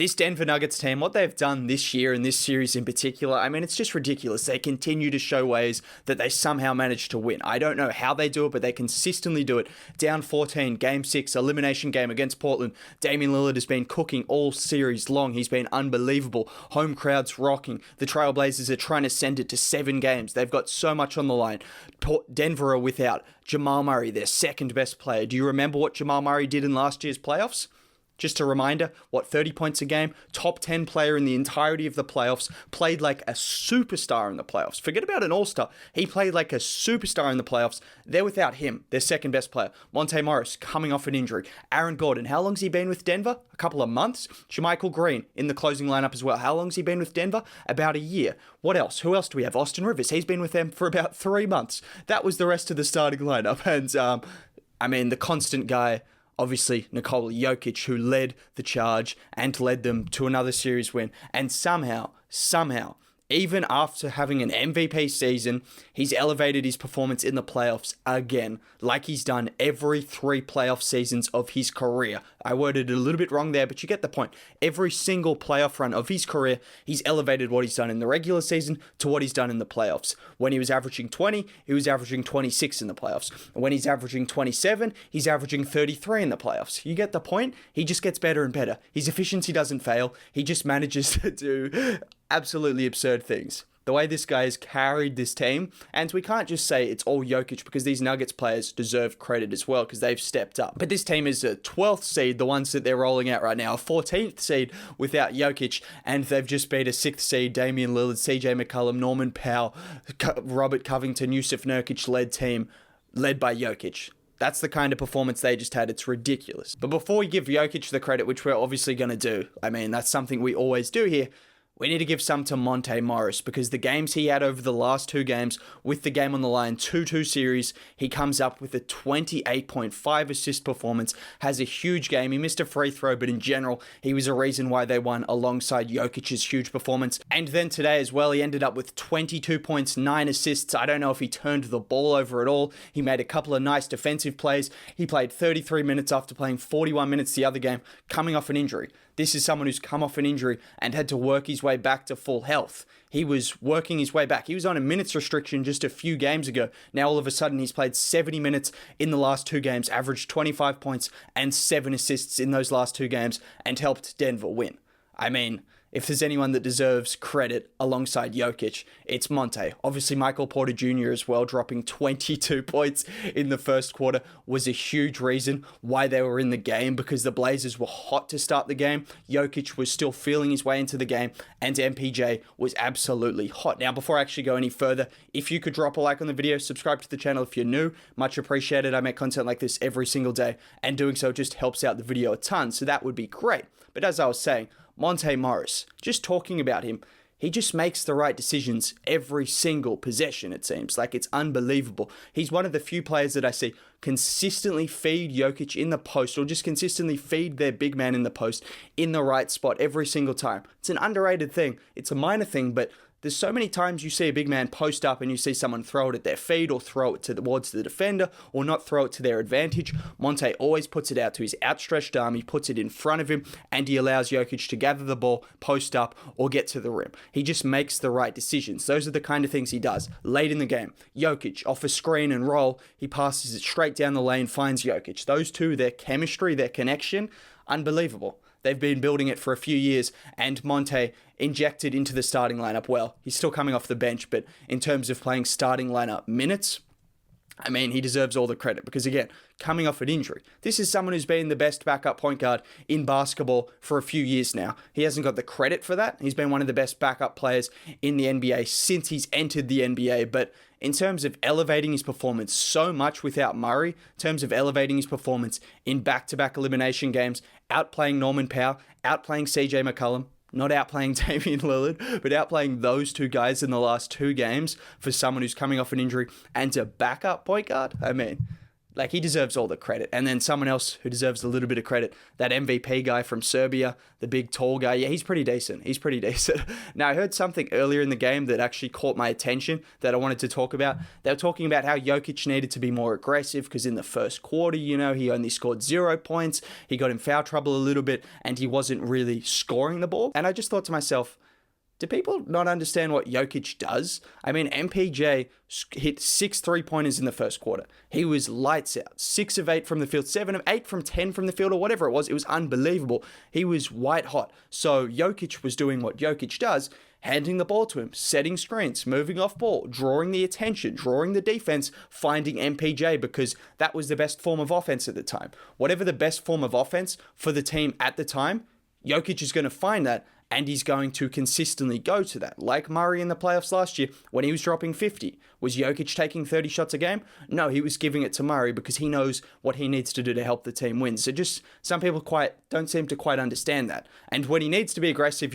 This Denver Nuggets team, what they've done this year and this series in particular, I mean, it's just ridiculous. They continue to show ways that they somehow manage to win. I don't know how they do it, but they consistently do it. Down 14, Game 6, elimination game against Portland. Damian Lillard has been cooking all series long. He's been unbelievable. Home crowds rocking. The Trailblazers are trying to send it to 7 games. They've got so much on the line. Denver are without Jamal Murray, their second best player. Do you remember what Jamal Murray did in last year's playoffs? Just a reminder, 30 points a game, top 10 player in the entirety of the playoffs, played like a superstar in the playoffs. Forget about an all-star. He played like a superstar in the playoffs. They're without him, their second best player. Monte Morris coming off an injury. Aaron Gordon, how long's he been with Denver? A couple of months. JaMychal Green in the closing lineup as well. How long's he been with Denver? About a year. What else? Who else do we have? Austin Rivers. He's been with them for about 3 months. That was the rest of the starting lineup. And, the constant guy, obviously, Nikola Jokic, who led the charge and led them to another series win. And somehow, even after having an MVP season, he's elevated his performance in the playoffs again, like he's done every 3 playoff seasons of his career. I worded it a little bit wrong there, but you get the point. Every single playoff run of his career, he's elevated what he's done in the regular season to what he's done in the playoffs. When he was averaging 20, he was averaging 26 in the playoffs. When he's averaging 27, he's averaging 33 in the playoffs. You get the point? He just gets better and better. His efficiency doesn't fail. He just manages to do absolutely absurd things. The way this guy has carried this team, and we can't just say it's all Jokic because these Nuggets players deserve credit as well because they've stepped up. But this team is a 12th seed, the ones that they're rolling out right now, a 14th seed without Jokic, and they've just beat a 6th seed, Damian Lillard, CJ McCollum, Norman Powell, Robert Covington, Yusuf Nurkic-led team, led by Jokic. That's the kind of performance they just had. It's ridiculous. But before we give Jokic the credit, which we're obviously going to do, that's something we always do here, we need to give some to Monte Morris because the games he had over the last 2 games with the game on the line, 2-2 series, he comes up with a 28.5 assist performance, has a huge game. He missed a free throw, but in general, he was a reason why they won alongside Jokic's huge performance. And then today as well, he ended up with 22 points, 9 assists. I don't know if he turned the ball over at all. He made a couple of nice defensive plays. He played 33 minutes after playing 41 minutes the other game, coming off an injury. This is someone who's come off an injury and had to work his way back to full health. He was working his way back. He was on a minutes restriction just a few games ago. Now all of a sudden he's played 70 minutes in the last 2 games, averaged 25 points and 7 assists in those last 2 games and helped Denver win. If there's anyone that deserves credit alongside Jokic, it's Monte. Obviously, Michael Porter Jr. as well, dropping 22 points in the first quarter, was a huge reason why they were in the game because the Blazers were hot to start the game. Jokic was still feeling his way into the game, and MPJ was absolutely hot. Now, before I actually go any further, if you could drop a like on the video, subscribe to the channel if you're new, much appreciated. I make content like this every single day, and doing so just helps out the video a ton, so that would be great. But as I was saying, Monte Morris, just talking about him, he just makes the right decisions every single possession, it seems. Like, it's unbelievable. He's one of the few players that I see consistently feed Jokic in the post or just consistently feed their big man in the post in the right spot every single time. It's an underrated thing. It's a minor thing, but there's so many times you see a big man post up and you see someone throw it at their feet or throw it towards the defender or not throw it to their advantage. Monte always puts it out to his outstretched arm. He puts it in front of him and he allows Jokic to gather the ball, post up, or get to the rim. He just makes the right decisions. Those are the kind of things he does. Late in the game, Jokic off a screen and roll, he passes it straight down the lane, finds Jokic. Those two, their chemistry, their connection, unbelievable. They've been building it for a few years, and Monte injected into the starting lineup. Well, he's still coming off the bench, but in terms of playing starting lineup minutes, he deserves all the credit because, again, coming off an injury, this is someone who's been the best backup point guard in basketball for a few years now. He hasn't got the credit for that. He's been one of the best backup players in the NBA since he's entered the NBA, but in terms of elevating his performance so much without Murray, in terms of elevating his performance in back-to-back elimination games, outplaying Norman Powell, outplaying CJ McCollum, not outplaying Damian Lillard, but outplaying those 2 guys in the last 2 games for someone who's coming off an injury and a backup point guard. Like, he deserves all the credit. And then someone else who deserves a little bit of credit, that MVP guy from Serbia, the big tall guy. Yeah, he's pretty decent. Now, I heard something earlier in the game that actually caught my attention that I wanted to talk about. They were talking about how Jokic needed to be more aggressive because in the first quarter, he only scored 0 points. He got in foul trouble a little bit and he wasn't really scoring the ball. And I just thought to myself, do people not understand what Jokic does? I mean, MPJ hit 6 3-pointers in the first quarter. He was lights out. 6 of 8 from the field, 7 of 8 from 10 from the field, or whatever it was. It was unbelievable. He was white hot. So Jokic was doing what Jokic does, handing the ball to him, setting screens, moving off ball, drawing the attention, drawing the defense, finding MPJ, because that was the best form of offense at the time. Whatever the best form of offense for the team at the time, Jokic is going to find that, and he's going to consistently go to that. Like Murray in the playoffs last year when he was dropping 50. Was Jokic taking 30 shots a game? No, he was giving it to Murray because he knows what he needs to do to help the team win. So just some people don't seem to quite understand that. And when he needs to be aggressive,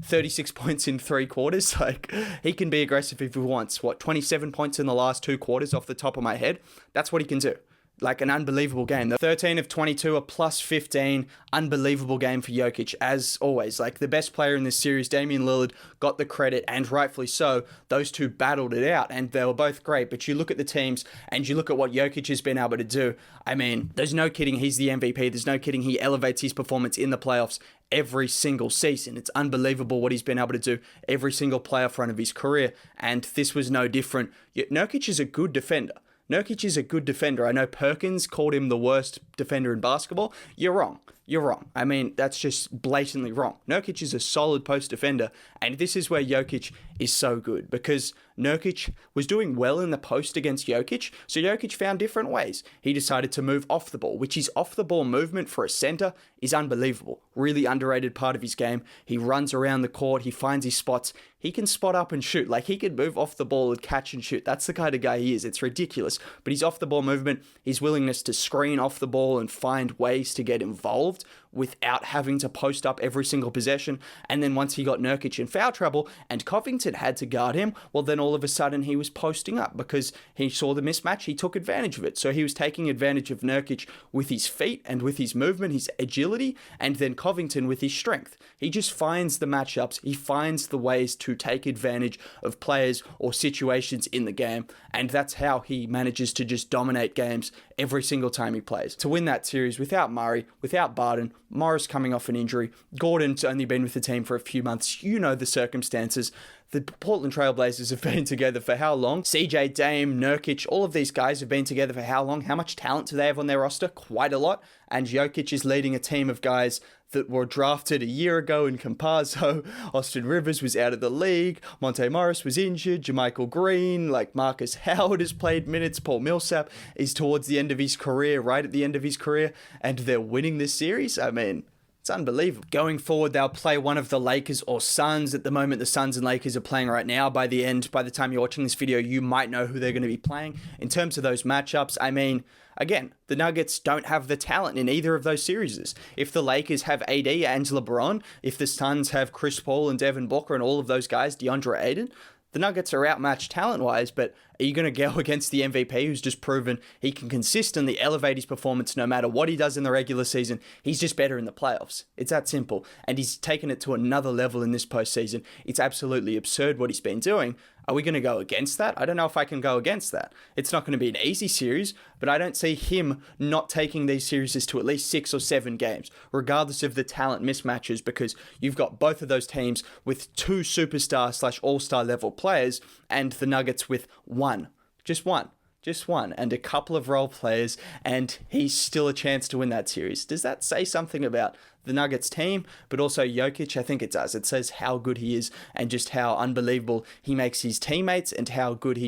36 points in 3 quarters, like, he can be aggressive if he wants. 27 points in the last 2 quarters off the top of my head? That's what he can do. Like, an unbelievable game. The 13 of 22, a plus 15. Unbelievable game for Jokic, as always. Like, the best player in this series, Damian Lillard, got the credit, and rightfully so. Those two battled it out, and they were both great. But you look at the teams, and you look at what Jokic has been able to do. I mean, there's no kidding he's the MVP. There's no kidding he elevates his performance in the playoffs every single season. It's unbelievable what he's been able to do every single playoff run of his career, and this was no different. Jokic is a good defender. I know Perkins called him the worst defender in basketball. You're wrong. I mean, that's just blatantly wrong. Nurkic is a solid post defender, and this is where Jokic is so good, because Nurkic was doing well in the post against Jokic, so Jokic found different ways. He decided to move off the ball, which his off-the-ball movement for a center is unbelievable. Really underrated part of his game. He runs around the court, he finds his spots, he can spot up and shoot. Like, he can move off the ball and catch and shoot. That's the kind of guy he is. It's ridiculous. But his off-the-ball movement, his willingness to screen off the ball and find ways to get involved without having to post up every single possession. And then once he got Nurkic in foul trouble and Covington had to guard him, well, then all of a sudden he was posting up because he saw the mismatch. He took advantage of it. So he was taking advantage of Nurkic with his feet and with his movement, his agility, and then Covington with his strength. He just finds the matchups. He finds the ways to take advantage of players or situations in the game. And that's how he manages to just dominate games every single time he plays. To win that series without Murray, without Barton, Morris coming off an injury, Gordon's only been with the team for a few months. You know the circumstances. The Portland Trail Blazers have been together for how long? CJ, Dame, Nurkic, all of these guys have been together for how long? How much talent do they have on their roster? Quite a lot. And Jokic is leading a team of guys that were drafted a year ago in Campazzo. Austin Rivers was out of the league. Monte Morris was injured. Jermichael Green, like Marcus Howard has played minutes. Paul Millsap is towards the end of his career, right at the end of his career. And they're winning this series. I mean, it's unbelievable. Going forward, they'll play one of the Lakers or Suns. At the moment, the Suns and Lakers are playing right now. By the time you're watching this video, you might know who they're going to be playing. In terms of those matchups, I mean, again, the Nuggets don't have the talent in either of those series. If the Lakers have AD and LeBron, if the Suns have Chris Paul and Devin Booker and all of those guys, DeAndre Ayton, the Nuggets are outmatched talent-wise, but are you going to go against the MVP who's just proven he can consistently elevate his performance no matter what he does in the regular season? He's just better in the playoffs. It's that simple. And he's taken it to another level in this postseason. It's absolutely absurd what he's been doing. Are we going to go against that? I don't know if I can go against that. It's not going to be an easy series, but I don't see him not taking these series to at least 6 or 7 games, regardless of the talent mismatches, because you've got both of those teams with 2 superstar / all-star level players, and the Nuggets with one, just one, and a couple of role players, and he's still a chance to win that series. Does that say something about the Nuggets team, but also Jokic? I think it does. It says how good he is and just how unbelievable he makes his teammates and how good he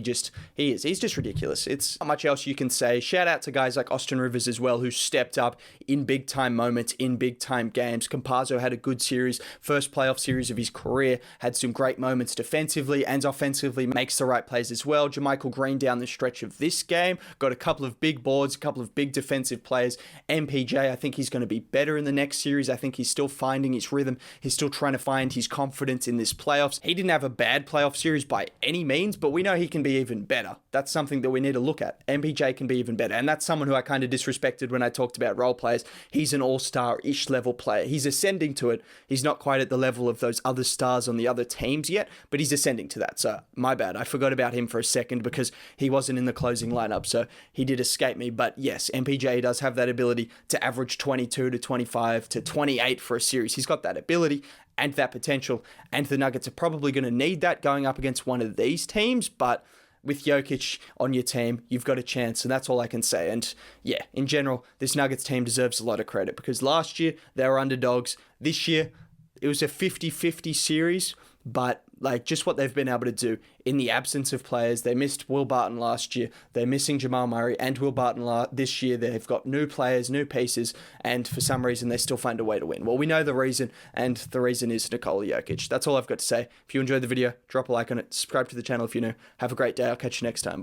is. He's just ridiculous. It's not much else you can say. Shout out to guys like Austin Rivers as well, who stepped up in big time moments, in big time games. Campazzo had a good series, first playoff series of his career, had some great moments defensively and offensively, makes the right plays as well. Jermichael Green down the stretch of this game, got a couple of big boards, a couple of big defensive players. MPJ, I think he's going to be better in the next series series. I think he's still finding his rhythm. He's still trying to find his confidence in this playoffs. He didn't have a bad playoff series by any means, but we know he can be even better. That's something that we need to look at. MPJ can be even better. And that's someone who I kind of disrespected when I talked about role players. He's an all-star-ish level player. He's ascending to it. He's not quite at the level of those other stars on the other teams yet, but he's ascending to that. So my bad. I forgot about him for a second because he wasn't in the closing lineup. So he did escape me. But yes, MPJ does have that ability to average 22 to 25 to 28 for a series. He's got that ability and that potential. And the Nuggets are probably going to need that going up against one of these teams. But with Jokic on your team, you've got a chance, and that's all I can say. And yeah, in general, this Nuggets team deserves a lot of credit because last year they were underdogs. This year, it was a 50-50 series, but like just what they've been able to do in the absence of players. They missed Will Barton last year. They're missing Jamal Murray and Will Barton this year. They've got new players, new pieces, and for some reason they still find a way to win. Well, we know the reason, and the reason is Nikola Jokic. That's all I've got to say. If you enjoyed the video, drop a like on it. Subscribe to the channel if you're new. Have a great day. I'll catch you next time. Bye.